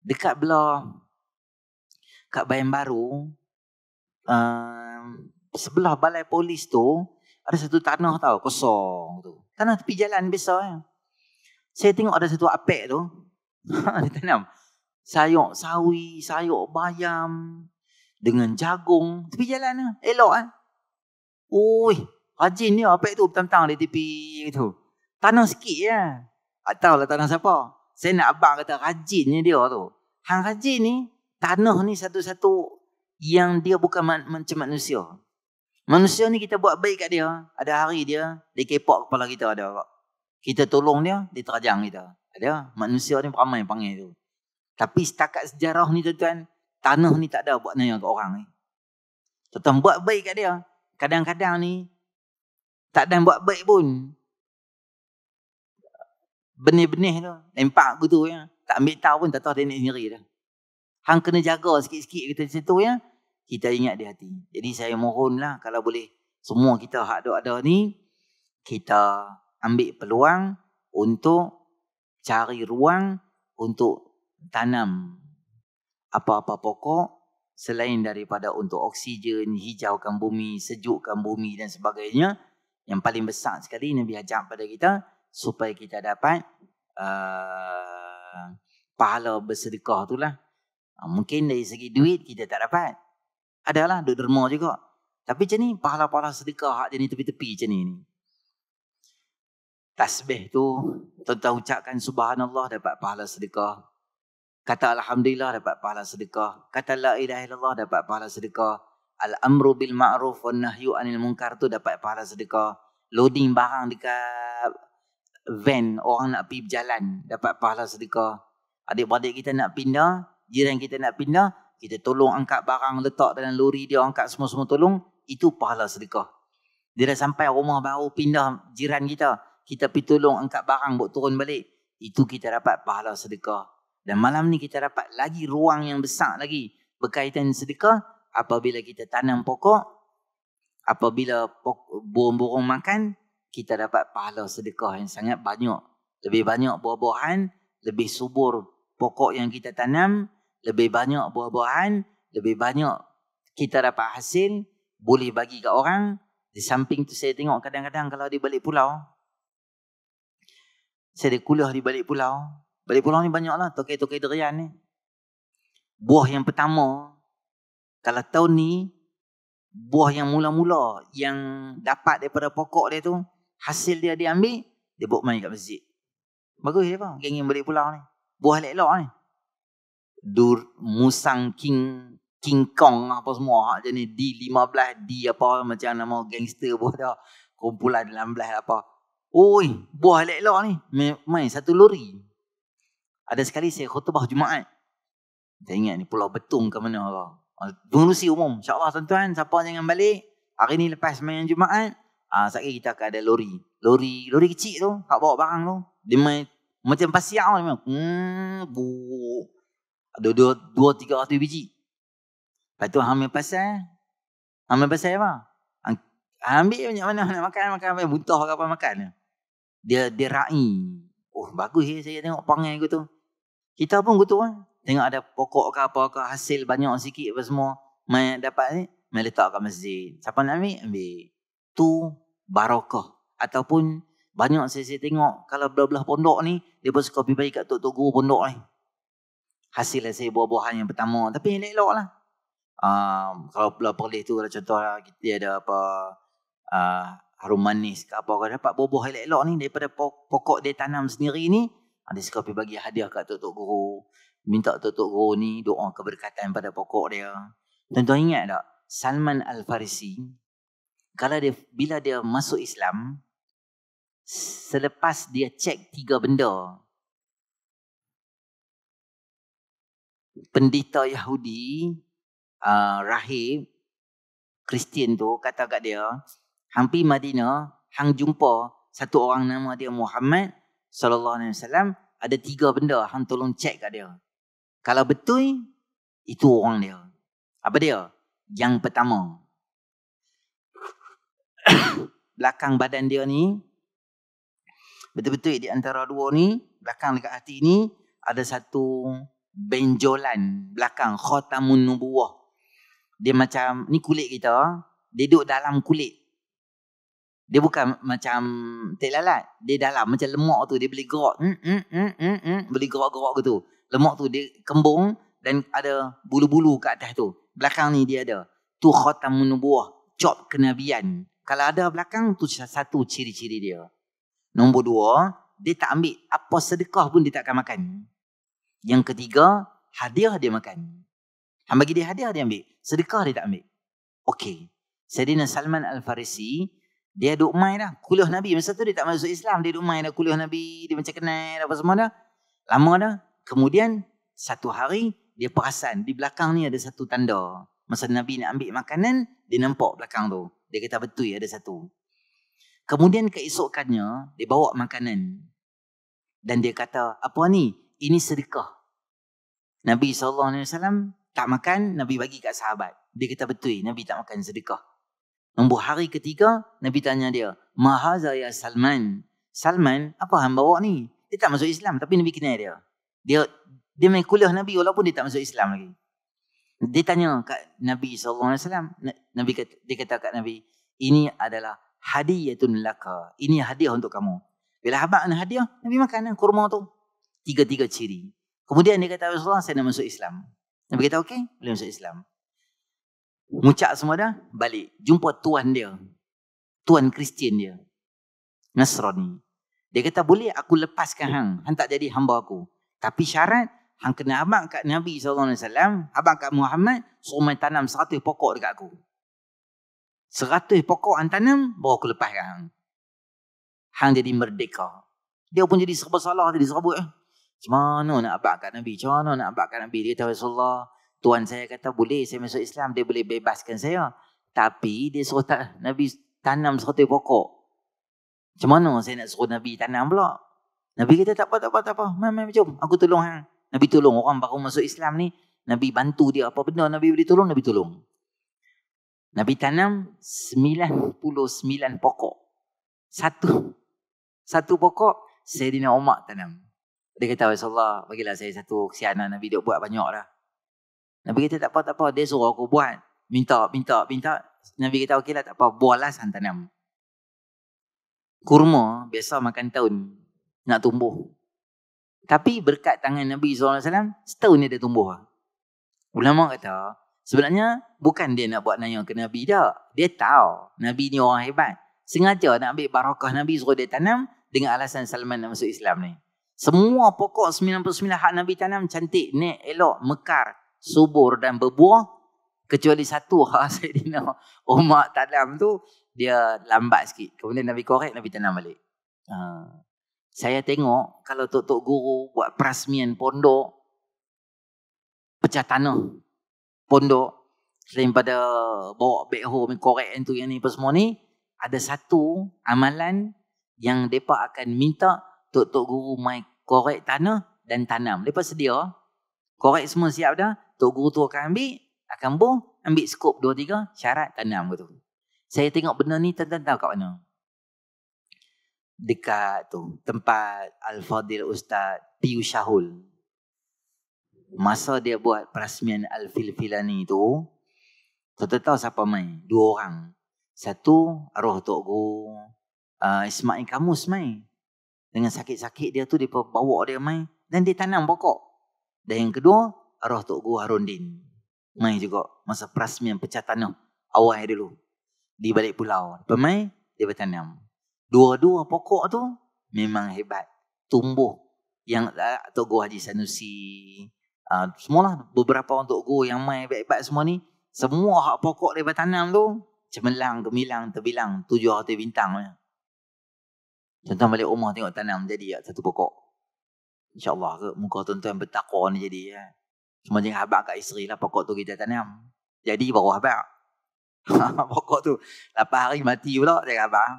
Dekat belah kat Bayan Baru, sebelah balai polis tu ada satu tanah tau kosong tu. Tanah tepi jalan biasa ya. Saya tengok ada satu apek tu. Dia tanam sayur sawi, sayur bayam dengan jagung tepi jalan tu. Elok kan? Oi, rajin dia apek tu petang-petang di tepi tu. Tanah sikit je. Tak tahulah tanah siapa. Saya nak abang kata rajinnya dia tu. Hang rajin ni, tanah ni satu-satu yang dia bukan macam manusia. Manusia ni kita buat baik kat dia, ada hari dia kepok kepala kita ada kak. Kita tolong dia terajang kita. Ada manusia ni ramai panggil tu. Tapi setakat sejarah ni tuan-tuan, tanah ni tak ada buat naya kat orang ni. Tuan-tuan buat baik kat dia. Kadang-kadang ni tak ada buat baik pun. Benih-benih tu lempak begitu ya. Tak ambil tahu pun tak tahu dia naik sendiri dah. Hang kena jaga sikit-sikit kita di situ ya. Kita ingat di hati. Jadi saya mohonlah kalau boleh semua kita hak ada ni kita ambil peluang untuk cari ruang untuk tanam apa-apa pokok selain daripada untuk oksigen, hijaukan bumi, sejukkan bumi dan sebagainya. Yang paling besar sekali Nabi ajar pada kita supaya kita dapat pahala bersedekah tu lah. Mungkin dari segi duit kita tak dapat. Adalah duk derma juga. Tapi macam ni pahala-pahala sedekah hak jenis tepi-tepi macam ni. Tasbih tu tuan-tuan ucapkan subhanallah dapat pahala sedekah. Kata Alhamdulillah dapat pahala sedekah. Kata La ilaha illallah dapat pahala sedekah. Al-amru bil ma'ruf wan nahyu anil munkar tu dapat pahala sedekah. Loading barang dekat van, orang nak pergi berjalan, dapat pahala sedekah. Adik-beradik kita nak pindah, jiran kita nak pindah, kita tolong angkat barang, letak dalam lori dia, angkat semua-semua tolong, itu pahala sedekah. Dia dah sampai rumah baru, pindah jiran kita pergi tolong angkat barang, buat turun balik, itu kita dapat pahala sedekah. Dan malam ni kita dapat lagi ruang yang besar lagi berkaitan sedekah apabila kita tanam pokok, apabila burung-burung makan, kita dapat pahala sedekah yang sangat banyak. Lebih banyak buah-buahan, lebih subur pokok yang kita tanam, lebih banyak buah-buahan, lebih banyak kita dapat hasil, boleh bagi kat orang. Di samping tu saya tengok kadang-kadang kalau di balik pulau, saya ada kuliah di balik pulau. Balik pulau ni banyak lah tokai-tokai durian ni. Buah yang pertama, kalau tahun ni, buah yang mula-mula yang dapat daripada pokok dia tu, hasil dia ambil, dia bawa main kat masjid. Bagus dia apa? Geng yang balik pulau ni. Buah elok-elok ni. Musang King Kong apa semua. Jenis D15, D apa macam nama gangster buah dah. Kumpulan 16 apa. Oi, buah elok-elok ni. Main satu lori. Ada sekali saya khutbah Jumaat. Saya ingat ni Pulau Betung ke mana apa. Pengurusi umum. InsyaAllah tuan-tuan, siapa jangan balik. Hari ni lepas main Jumaat, sekali kita akan ada lori. Lori kecil tu, hak bawa barang tu. Dia main macam pasiak tu. Ada 200-300 biji. Lepas tu ambil pasal apa? Ambil banyak mana nak makan muntah ke apa makan. Dia rai. Oh, bagus saya tengok pangai aku tu. Kita pun gitu kan. Tengok ada pokok ke apa ke, hasil banyak sikit apa semua. Mai dapat ni, mai letak kat masjid. Siapa nak ambil. Tu barakah. Ataupun banyak saya tengok kalau belah-belah pondok ni, dia pun suka pergi bagi kat tok-tok guru pondok ni. Hasil saya buah-buahan yang pertama. Tapi elok lah. Kalau belah perlis tu, kalau contoh lah, kita ada apa, harum manis ke apa, dapat buah-buah elok-elok ni daripada pokok dia tanam sendiri ni. Dia suka pergi bagi hadiah kat tok-tok guru. Minta tok-tok guru ni doa keberkatan pada pokok dia. Tuan-tuan ingat tak? Salman Al-Farisi, bila dia masuk Islam, selepas dia cek 3 benda, pendeta Yahudi, rahib, Kristian tu kata kat dia, hang pi Madinah, hang jumpa satu orang nama dia Muhammad sallallahu alaihi wasallam, ada 3 benda hang tolong cek kat dia. Kalau betul, itu orang dia. Apa dia? Yang pertama, belakang badan dia ni, betul-betul di antara dua ni, belakang dekat hati ni, ada satu benjolan belakang, khatamun nubuwah. Dia macam, ni kulit kita, dia duduk dalam kulit. Dia bukan macam tek lalat. Dia dalam macam lemak tu. Dia boleh gerak. Boleh gerak-gerak gitu. Lemak tu dia kembung dan ada bulu-bulu kat atas tu. Belakang ni dia ada. Tu khatamun nubuwah. Job kenabian. Kalau ada belakang tu satu ciri-ciri dia. Nombor 2, dia tak ambil apa sedekah pun dia tak akan makan. Yang ketiga, hadiah dia makan. Hang bagi dia hadiah dia ambil. Sedekah dia tak ambil. Okey. Sayyidina Salman Al-Farisi, dia duduk main dah. Kuliah Nabi. Masa tu dia tak masuk Islam. Dia duduk main dah kuliah Nabi. Dia macam kenal apa semua dah. Lama dah. Kemudian satu hari dia perasan di belakang ni ada satu tanda. Masa Nabi nak ambil makanan, dia nampak belakang tu. Dia kata betul ada satu. Kemudian keesokannya dia bawa makanan. Dan dia kata, apa ni? Ini sedekah. Nabi SAW tak makan, Nabi bagi kat sahabat. Dia kata betul, Nabi tak makan sedekah. Nombor hari ketiga, Nabi tanya dia, Mahaza ya Salman. Salman, apa hang bawa ni? Dia tak masuk Islam, tapi Nabi kenal dia. Dia main kuliah Nabi walaupun dia tak masuk Islam lagi. Dia tanya kat Nabi SAW. Dia kata kat Nabi, ini adalah hadiyatun laka. Ini hadiah untuk kamu. Bila abang nak hadiah, Nabi makan kurma tu. 3 ciri. Kemudian dia kata, Rasulullah, saya nak masuk Islam. Nabi kata, okey, boleh masuk Islam. Mucak semua dah, balik. Jumpa tuan dia. Tuan Kristian dia. Nasrani. Dia kata, boleh aku lepaskan hang. Hang tak jadi hamba aku. Tapi syarat, hang kena abang kat Nabi SAW, abang kat Muhammad, suruh main tanam 100 pokok dekat aku. 100 pokok hang tanam, baru aku lepaskan hang. Hang jadi merdeka. Dia pun jadi serba salah, jadi serabut. Macam mana nak abang kat Nabi? Macam mana nak abang kat Nabi? Dia kata, Rasulullah, Tuan saya kata boleh saya masuk Islam, dia boleh bebaskan saya. Tapi dia suruh Nabi tanam 100 pokok. Macam mana saya nak suruh Nabi tanam pula? Nabi kata tak apa. Mai jom, aku tolong hang. Nabi tolong orang baru masuk Islam ni. Nabi bantu dia apa benda Nabi boleh tolong, Nabi tolong. Nabi tanam 99 pokok. Satu pokok Sayyidina Umar tanam. Dia kata, Rasulullah, bagilah saya satu kesianan. Nabi dia buat banyak dah. Nabi kata tak apa. Dia suruh aku buat. Minta. Nabi kata okeylah tak apa. Buahlah san tanam. Kurma biasa makan tahun nak tumbuh. Tapi berkat tangan Nabi SAW, setahun dia dah tumbuh. Ulama kata, sebenarnya bukan dia nak buat nanya ke Nabi dah. Dia tahu Nabi ni orang hebat. Sengaja nak ambil barakah Nabi, suruh dia tanam dengan alasan Salman nak masuk Islam ni. Semua pokok 99 hak Nabi tanam cantik, nek, elok, mekar, subur dan berbuah. Kecuali satu hak Sayyidina Umar tanam tu, dia lambat sikit. Kemudian Nabi korek, Nabi tanam balik. Saya tengok kalau tok-tok guru buat perasmian pondok, pecah tanah pondok, selain pada bawa backhoe, korek tu yang ni apa semua ni, ada satu amalan yang mereka akan minta tok-tok guru mai korek tanah dan tanam. Mereka sedia, korek semua siap dah, tok guru tu akan ambil skop 2-3, syarat tanam gitu. Saya tengok benda ni tuan-tuan tahu kat mana? Dekat tu, tempat Al-Fadil Ustaz Piu Syahul. Masa dia buat perasmian Al-Filfilani tu, tuan-tuan tahu siapa mai? 2 orang. Satu, arwah Tok Guru Ismail Kamus mai. Dengan sakit-sakit dia tu, dia bawa dia mai dan dia tanam pokok. Dan yang kedua, arwah Tok Guru Harundin mai juga masa perasmian pecah tanah awal dulu di balik pulau. Pemai dia bertanam. Dua-dua pokok tu memang hebat, tumbuh. Yang Tok Guru Haji Sanusi, semualah beberapa untuk guru yang mai hebat-hebat semua ni, semua hak pokok dia bertanam tu cemerlang, gemilang, terbilang 7 hotel bintang. Tuan-tuan balik rumah tengok tanam jadi satu pokok. InsyaAllah ke muka tuan-tuan bertakwa ni jadi ya. Cuma jangan habak kat isteri lah pokok tu kita tanam. Jadi baru habak. Pokok tu 8 hari mati pula jangan habak.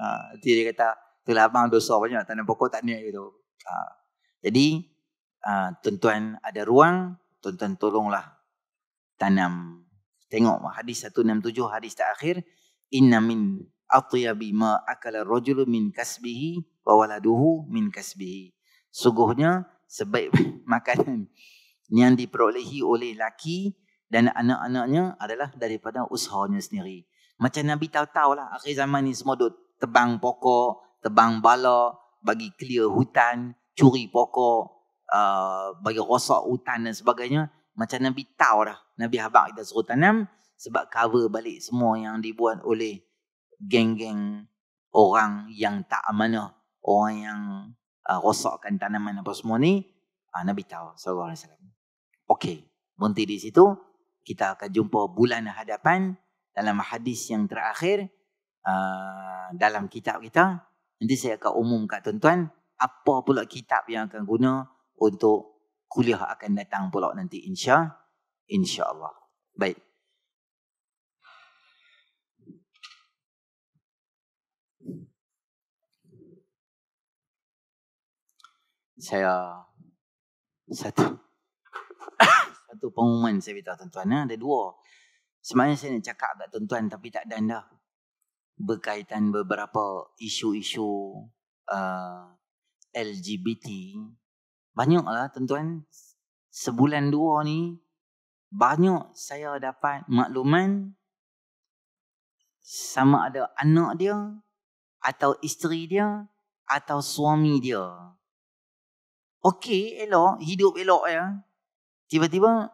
Nanti dia kata itulah abang dosa banyak tanam pokok tak niat gitu. Jadi tuan-tuan ada ruang, tuan-tuan tolonglah tanam. Tengok hadis 167, hadis terakhir, inna min atyabi ma akala rajulu min kasbihi wa waladuhu min kasbihi. Sungguhnya sebaik makanan yang diperolehi oleh laki dan anak-anaknya adalah daripada usahanya sendiri. Macam Nabi tahu-tahu lah akhir zaman ni semua duk tebang pokok, tebang bala, bagi clear hutan, curi pokok, bagi rosak hutan dan sebagainya. Macam Nabi tahu dah. Nabi habaq kita suruh tanam sebab cover balik semua yang dibuat oleh geng-geng orang yang tak amanah, orang yang rosakkan tanaman apa semua ni. Nabi tahu sallallahu alaihi wasallam. Okey, berhenti di situ. Kita akan jumpa bulan hadapan dalam hadis yang terakhir dalam kitab kita. Nanti saya akan umumkan tuan-tuan apa pula kitab yang akan guna untuk kuliah akan datang pula nanti insya-Allah. Baik. Saya satu pengumuman saya beritahu tuan-tuan, ada 2. Sebenarnya saya nak cakap kat tuan-tuan tapi tak dan dah. Berkaitan beberapa isu-isu LGBT. Banyaklah tuan-tuan, sebulan 2 ni banyak saya dapat makluman sama ada anak dia atau isteri dia atau suami dia. Okey, elok, hidup elok ya. Tiba-tiba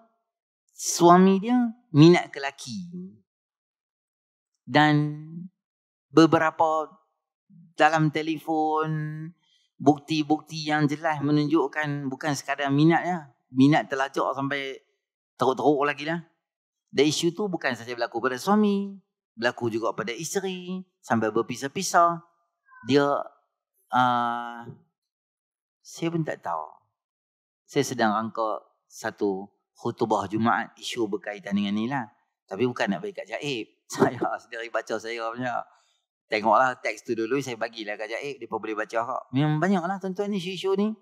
suami dia minat ke lelaki. Dan beberapa dalam telefon, bukti-bukti yang jelas menunjukkan bukan sekadar minat ya. minat terlajak sampai teruk-teruk lagi lah. Dan isu tu bukan saja berlaku pada suami, berlaku juga pada isteri, sampai berpisah-pisah. Dia, saya pun tak tahu. Saya sedang rangka satu khutbah Jumaat, isu berkaitan dengan ni lah. Tapi bukan nak bagi kat Jaib. Saya sendiri baca saya punya. Tengoklah teks tu dulu, saya bagilah kat Jaib. Dia pun boleh baca kak. Memang banyak lah tuan-tuan ni isu-isu ni.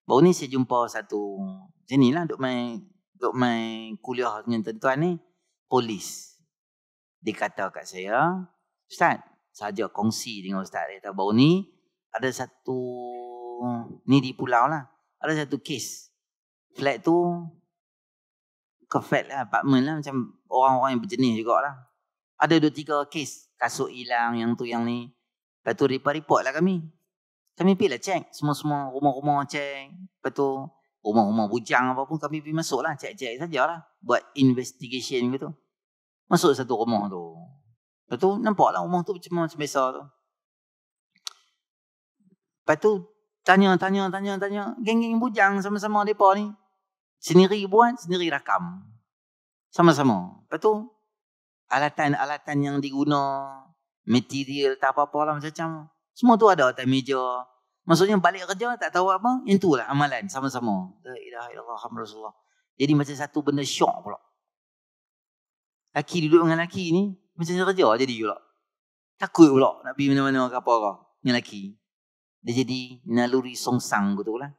Baru ni saya jumpa satu, macam ni lah, duk main kuliah dengan tuan-tuan ni. Polis. Dia kata kat saya, Ustaz, saja kongsi dengan Ustaz. Dia kata, baru ni ada satu, ni di pulau lah. Ada satu kes. Flat tu, ke flat lah, apartment lah. Macam orang-orang yang berjenis jugalah. Ada 2-3 kes. Kasut hilang, yang tu, yang ni. Lepas tu report lah kami. Kami pergi lah cek. Semua-semua rumah-rumah cek. Lepas tu rumah-rumah bujang apa pun kami pergi masuk lah. Cek-cek sajalah. Buat investigation gitu. Masuk satu rumah tu. Lepas tu nampak lah rumah tu macam biasa tu. Lepas tu tanya. Geng-geng bujang sama-sama mereka ni. Sendiri buat, sendiri rakam. Sama-sama. Lepas tu alatan-alatan yang diguna, material tak apa-apa lah macam-macam. Semua tu ada atas meja. Maksudnya balik kerja tak tahu apa. Yang tu lah amalan sama-sama. La ilaha illallah Muhammadur Rasulullah. Jadi macam satu benda syok pula. Laki duduk dengan laki ni. Macam kerja jadi pula. Takut pula nak pergi mana-mana ke apa ke. Dengan laki. Dia jadi naluri songsang gitu lah.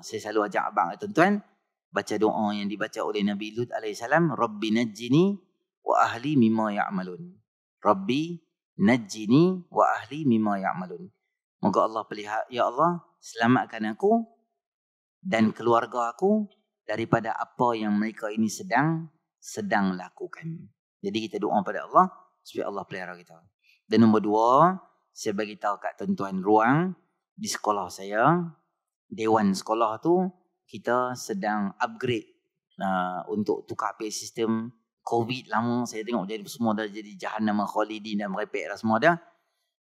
Saya selalu ajak abang tuan-tuan. Baca doa yang dibaca oleh Nabi Lut AS. Rabbi najjini wa ahli mimma ya'malun. Rabbi najjini wa ahli mimma ya'malun. Moga Allah pelihara, ya Allah, selamatkan aku dan keluarga aku daripada apa yang mereka ini sedang lakukan. Jadi kita doa pada Allah supaya Allah pelihara kita. Dan nombor 2, saya bagi tahu kat tuan-tuan ruang di sekolah saya, dewan sekolah tu kita sedang upgrade untuk tukar pay sistem. COVID lama saya tengok jadi semua dah jadi Jahannam Khalidin dan merepek dah semua dah.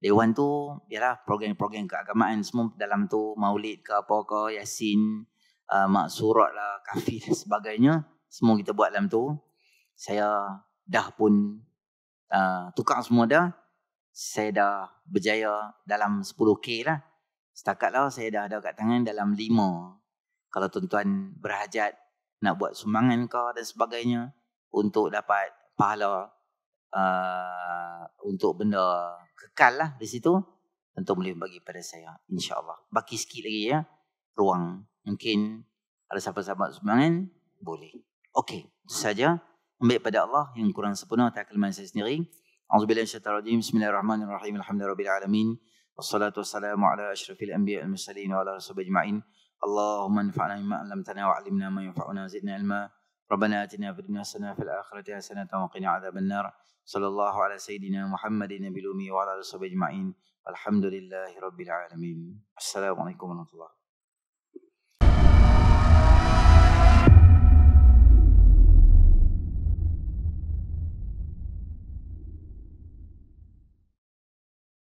Dewan tu ialah program-program keagamaan semua dalam tu, maulid ke apa ke, yasin, mak surat lah, kafir dan sebagainya, semua kita buat dalam tu. Saya dah pun tukar semua dah. Saya dah berjaya dalam 10K lah. Setakat lah saya dah ada kat tangan dalam 5. Kalau tuan-tuan berhajat nak buat sumbangan ke dan sebagainya untuk dapat pahala untuk benda kekal lah di situ, tentu boleh bagi pada saya, insyaAllah. Baki sikit lagi ya, ruang. Mungkin ada sahabat-sahabat sumbangan, boleh. Okey, itu saja. Ambil pada Allah, yang kurang sempurna tak kelemahan saya sendiri. A'udzubillahi minasyaitanir rajim. Bismillahirrahmanirrahim. Alhamdulillahirabbil alamin. Wassalatu wassalamu ala asyrafil anbiya'i wal mursalin wa ala alihi ajma'in. Allahumma anfa'na bima 'allamtana wa 'allimna ma yanfa'una zidna ilma. Rabbana atina fid dunya hasanah wa fil akhirati hasanah wa qina adzabannar. Sallallahu ala sayyidina Muhammadin nabiyil ummi wa ala alihi ajma'in. Alhamdulillahirabbil alamin. Assalamualaikum warahmatullahi wabarakatuh.